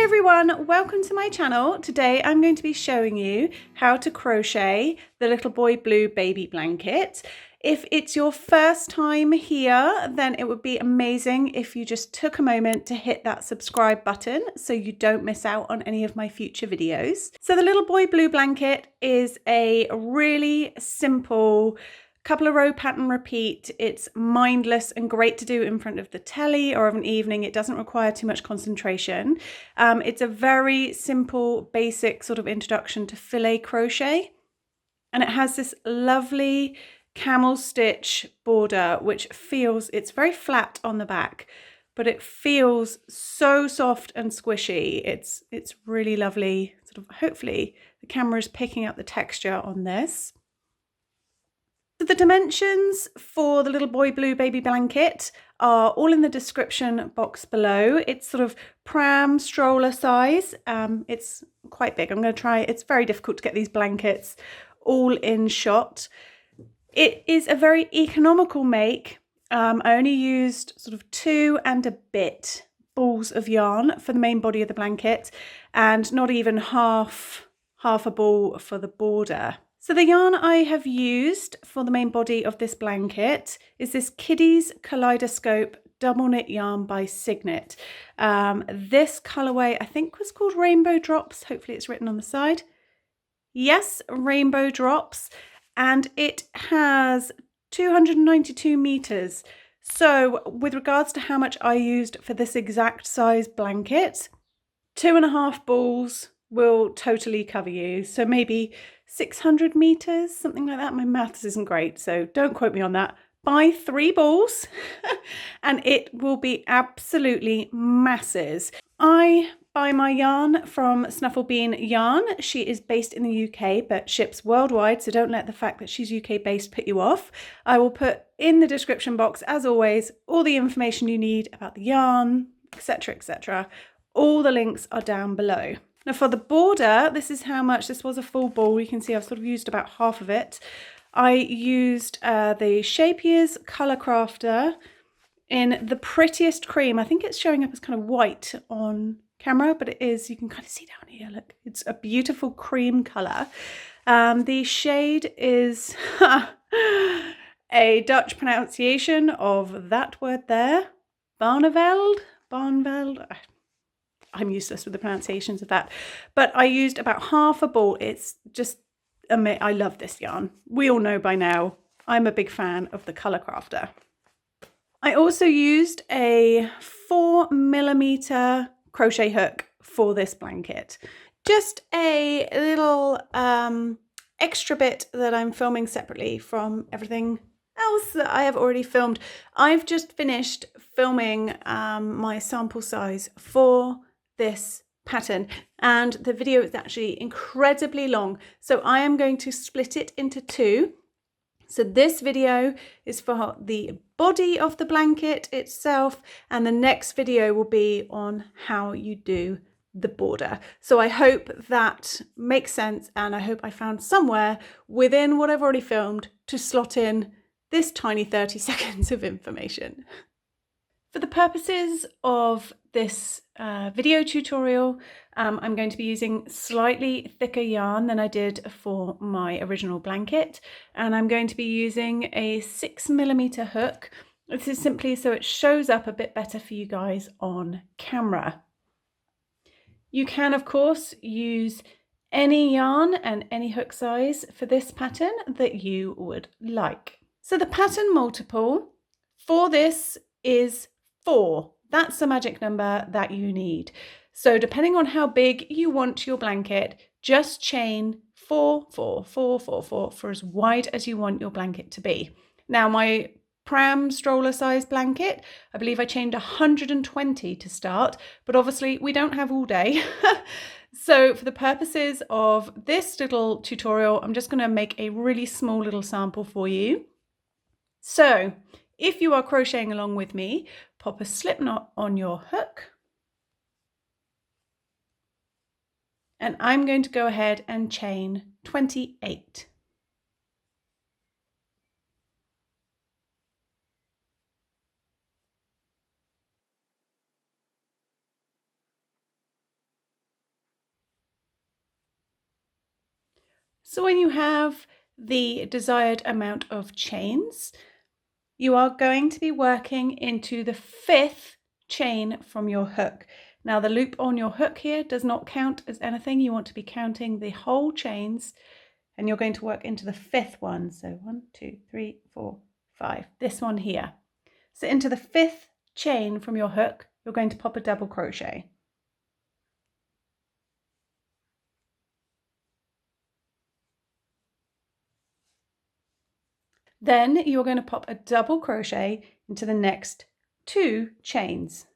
Hey everyone, welcome to my channel. Today I'm going to be showing you how to crochet the little boy blue baby blanket. If it's your first time here, then it would be amazing if you just took a moment to hit that subscribe button so you don't miss out on any of my future videos. So the little boy blue blanket is a really simple couple of row pattern repeat. It's mindless and great to do in front of the telly or of an evening. It doesn't require too much concentration. It's a very simple, basic sort of introduction to filet crochet. And it has this lovely camel stitch border, which feels, it's very flat on the back, but it feels so soft and squishy. It's really lovely. Sort of, hopefully the camera is picking up the texture on this. So the dimensions for the little boy blue baby blanket are all in the description box below. It's sort of pram stroller size. It's quite big. I'm going to try. It's very difficult to get these blankets all in shot. It is a very economical make. I only used sort of 2 and a bit balls of yarn for the main body of the blanket, and not even half a ball for the border. So the yarn I have used for the main body of this blanket is this Kiddies Kaleidoscope double knit yarn by Cygnet. This colourway I think was called Rainbow Drops. Hopefully it's written on the side. Yes, Rainbow Drops. And it has 292 meters. So with regards to how much I used for this exact size blanket, 2.5 balls will totally cover you. So maybe 600 meters, something like that. My maths isn't great, so don't quote me on that. Buy 3 balls and it will be absolutely masses. I buy my yarn from Snufflebean Yarn. She is based in the UK but ships worldwide, so don't let the fact that she's UK based put you off. I will put in the description box, as always, all the information you need about the yarn, etc, etc. All the links are down below. Now for the border, this is how much, this was a full ball. You can see I've sort of used about half of it. I used the Scheepjes Colour Crafter in the prettiest cream. I think it's showing up as kind of white on camera, but it is, you can kind of see down here, look, it's a beautiful cream colour. The shade is a Dutch pronunciation of that word there, Barneveld. I'm useless with the pronunciations of that, but I used about half a ball. It's just amazing. I love this yarn. We all know by now I'm a big fan of the Colour Crafter. I also used a 4mm crochet hook for this blanket. Just a little extra bit that I'm filming separately from everything else that I have already filmed. I've just finished filming my sample size for this pattern, and the video is actually incredibly long, so I am going to split it into 2. So this video is for the body of the blanket itself, and the next video will be on how you do the border. So I hope that makes sense, and I hope I found somewhere within what I've already filmed to slot in this tiny 30 seconds of information. For the purposes of this video tutorial, I'm going to be using slightly thicker yarn than I did for my original blanket, and I'm going to be using a 6mm hook. This is simply so it shows up a bit better for you guys on camera. You can, of course, use any yarn and any hook size for this pattern that you would like. So the pattern multiple for this is 4. That's the magic number that you need. So depending on how big you want your blanket, just chain 4, 4, 4, 4, 4 for as wide as you want your blanket to be. Now my pram stroller size blanket, I believe I chained 120 to start, but obviously we don't have all day. So for the purposes of this little tutorial, I'm just going to make a really small little sample for you. So if you are crocheting along with me, pop a slip knot on your hook. And I'm going to go ahead and chain 28. So when you have the desired amount of chains, you are going to be working into the 5th chain from your hook. Now the loop on your hook here does not count as anything. You want to be counting the whole chains, and you're going to work into the 5th one. So 1, 2, 3, 4, 5, this one here. So into the 5th chain from your hook, you're going to pop a double crochet. Then you're going to pop a double crochet into the next 2 chains.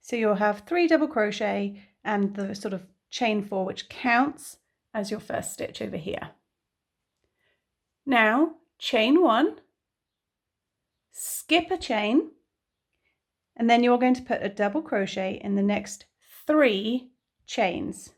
So you'll have 3 double crochet and the sort of chain 4, which counts as your first stitch over here. Now chain 1, skip a chain, and then you're going to put a double crochet in the next 3 chains.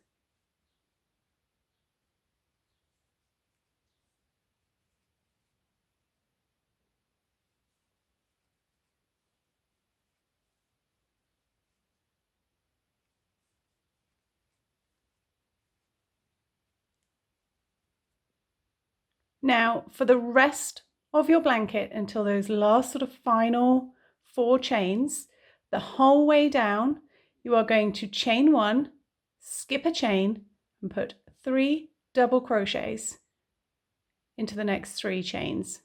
Now for the rest of your blanket, until those last sort of final 4 chains, the whole way down, you are going to chain 1, skip a chain, and put 3 double crochets into the next 3 chains.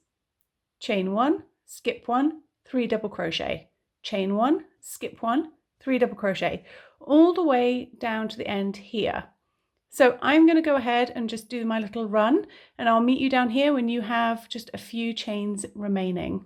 Chain 1, skip 1, 3 double crochet, chain 1, skip 1, 3 double crochet, all the way down to the end here. So I'm going to go ahead and just do my little run, and I'll meet you down here when you have just a few chains remaining.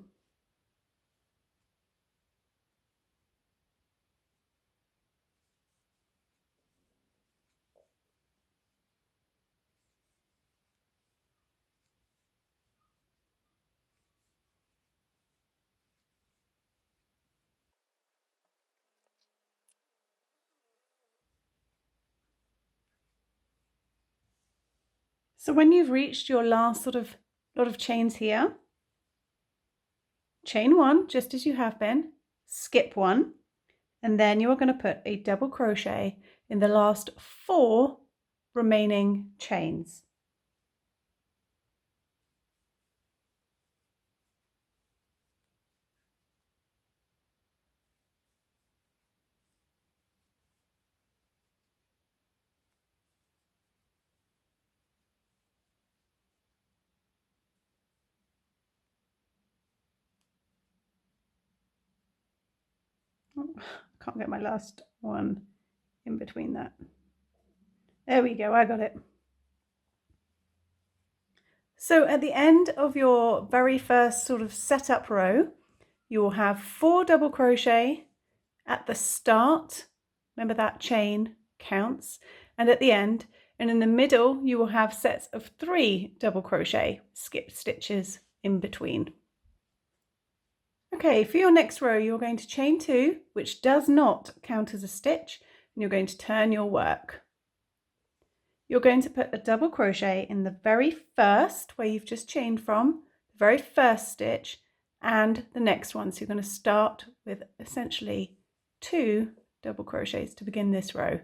So when you've reached your last sort of lot of chains here, chain 1 just as you have been, skip 1, and then you are going to put a double crochet in the last 4 remaining chains. I can't get my last one in between that. There we go, I got it. So at the end of your very first sort of setup row, you will have 4 double crochet at the start. Remember that chain counts, and at the end, and in the middle, you will have sets of 3 double crochet skip stitches in between. Okay, for your next row, you're going to chain 2, which does not count as a stitch, and you're going to turn your work. You're going to put a double crochet in the very first, where you've just chained from, the very first stitch, and the next one. So you're going to start with essentially 2 double crochets to begin this row.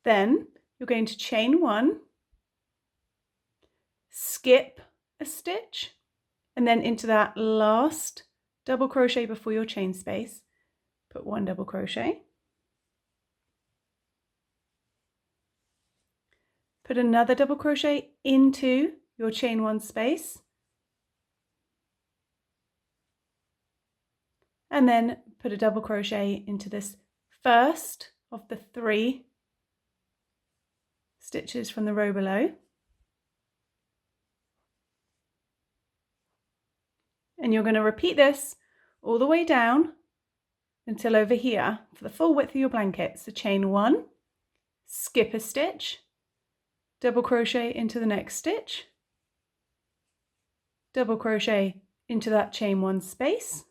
Then you're going to chain 1, skip a stitch, and then into that last double crochet before your chain space, put 1 double crochet, put another double crochet into your chain 1 space, and then put a double crochet into this first of the 3 stitches from the row below. And you're going to repeat this all the way down until over here for the full width of your blanket. So chain 1, skip a stitch, double crochet into the next stitch, double crochet into that chain 1 space,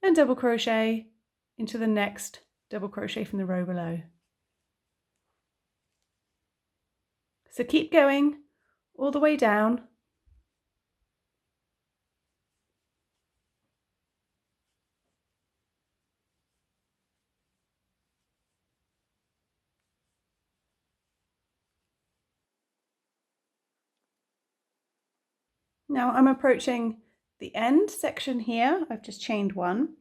and double crochet into the next double crochet from the row below. So keep going all the way down. Now I'm approaching the end section here. I've just chained one,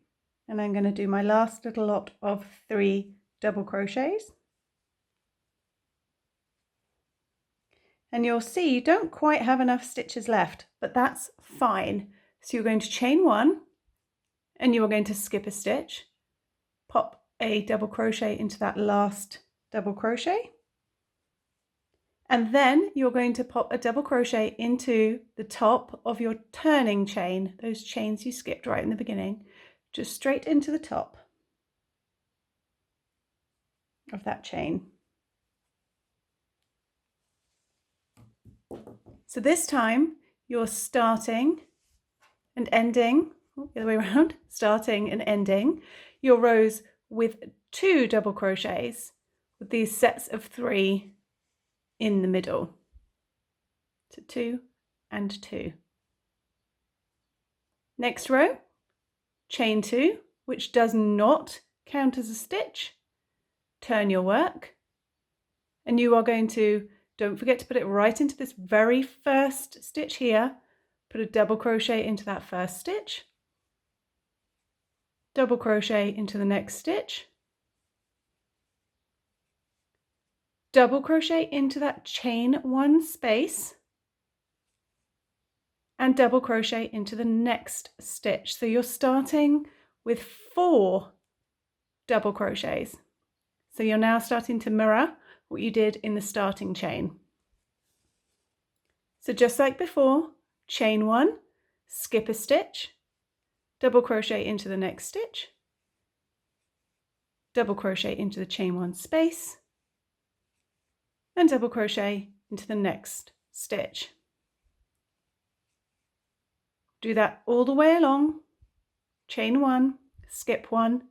and I'm going to do my last little lot of 3 double crochets. And you'll see you don't quite have enough stitches left, but that's fine. So you're going to chain 1, and you are going to skip a stitch, pop a double crochet into that last double crochet, and then you're going to pop a double crochet into the top of your turning chain, those chains you skipped right in the beginning, just straight into the top of that chain. So this time you're starting and ending, the other way around, starting and ending your rows with 2 double crochets with these sets of 3 in the middle. So 2 and 2. Next row, chain 2, which does not count as a stitch. Turn your work, and you are going to, don't forget to put it right into this very first stitch here. Put a double crochet into that first stitch, double crochet into the next stitch, double crochet into that chain 1 space, and double crochet into the next stitch. So you're starting with 4 double crochets. So you're now starting to mirror what you did in the starting chain. So just like before, chain 1, skip a stitch, double crochet into the next stitch, double crochet into the chain 1 space, and double crochet into the next stitch. Do that all the way along, chain 1, skip 1,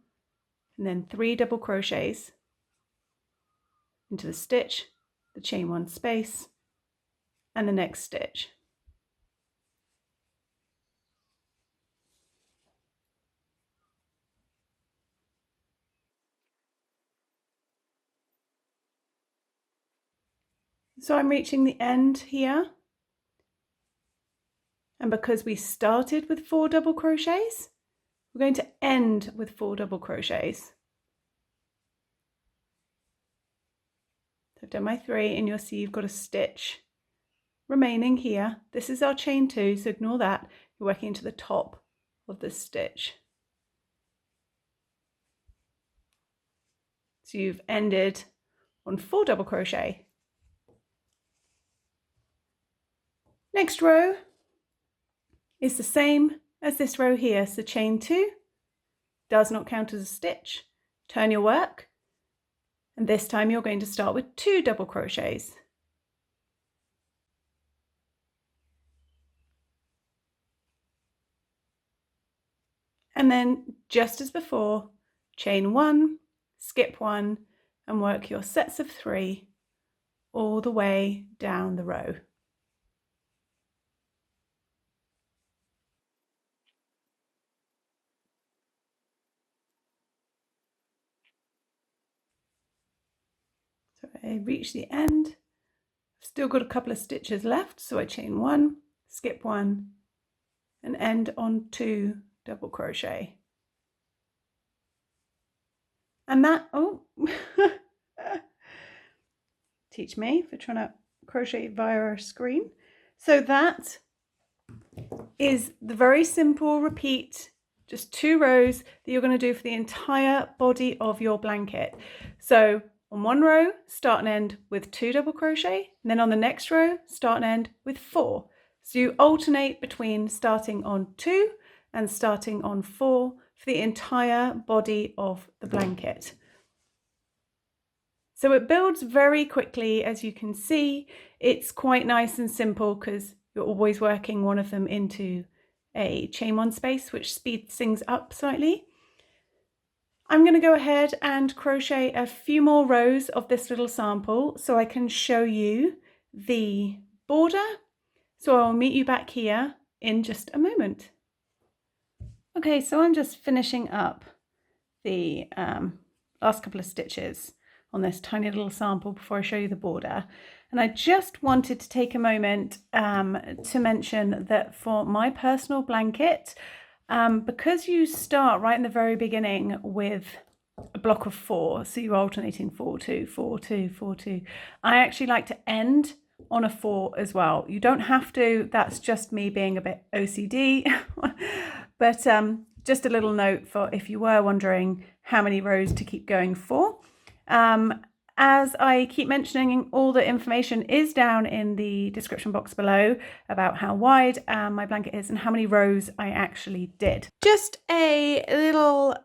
and then 3 double crochets into the stitch, the chain 1 space, and the next stitch. So I'm reaching the end here, and because we started with 4 double crochets, we're going to end with 4 double crochets. So I've done my 3, and you'll see you've got a stitch remaining here. This is our chain 2, so ignore that. You're working into the top of the stitch. So you've ended on 4 double crochet. Next row is the same as this row here. So chain 2 does not count as a stitch. Turn your work, and this time you're going to start with 2 double crochets. And then, just as before, chain 1, skip 1, and work your sets of 3 all the way down the row. So I reach the end. I've still got a couple of stitches left, so I chain 1, skip 1, and end on 2 double crochet. And that, oh, teach me for trying to crochet via a screen. So that is the very simple repeat, just 2 rows that you're going to do for the entire body of your blanket. So on one row, start and end with 2 double crochet, and then on the next row, start and end with 4. So you alternate between starting on 2 and starting on 4 for the entire body of the blanket. So it builds very quickly, as you can see. It's quite nice and simple because you're always working one of them into a chain 1 space, which speeds things up slightly. I'm going to go ahead and crochet a few more rows of this little sample so I can show you the border. So I'll meet you back here in just a moment. Okay, so I'm just finishing up the last couple of stitches on this tiny little sample before I show you the border. And I just wanted to take a moment to mention that for my personal blanket, because you start right in the very beginning with a block of 4, so you're alternating 4, 2, 4, 2, 4, 2. I actually like to end on a 4 as well. You don't have to, that's just me being a bit OCD, but just a little note for if you were wondering how many rows to keep going for. As I keep mentioning, all the information is down in the description box below about how wide my blanket is and how many rows I actually did. Just a little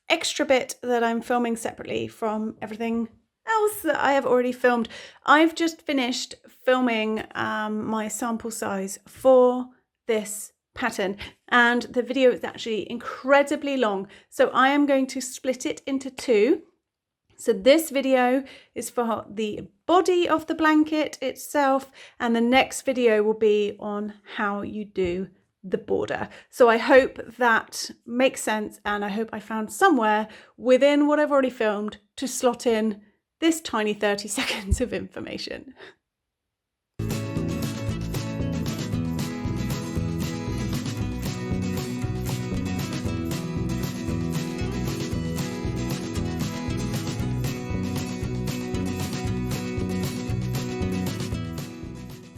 extra bit that I'm filming separately from everything else that I have already filmed. I've just finished filming my sample size for this pattern, and the video is actually incredibly long, so I am going to split it into 2. So this video is for the body of the blanket itself, and the next video will be on how you do the border. So I hope that makes sense, and I hope I found somewhere within what I've already filmed to slot in this tiny 30 seconds of information.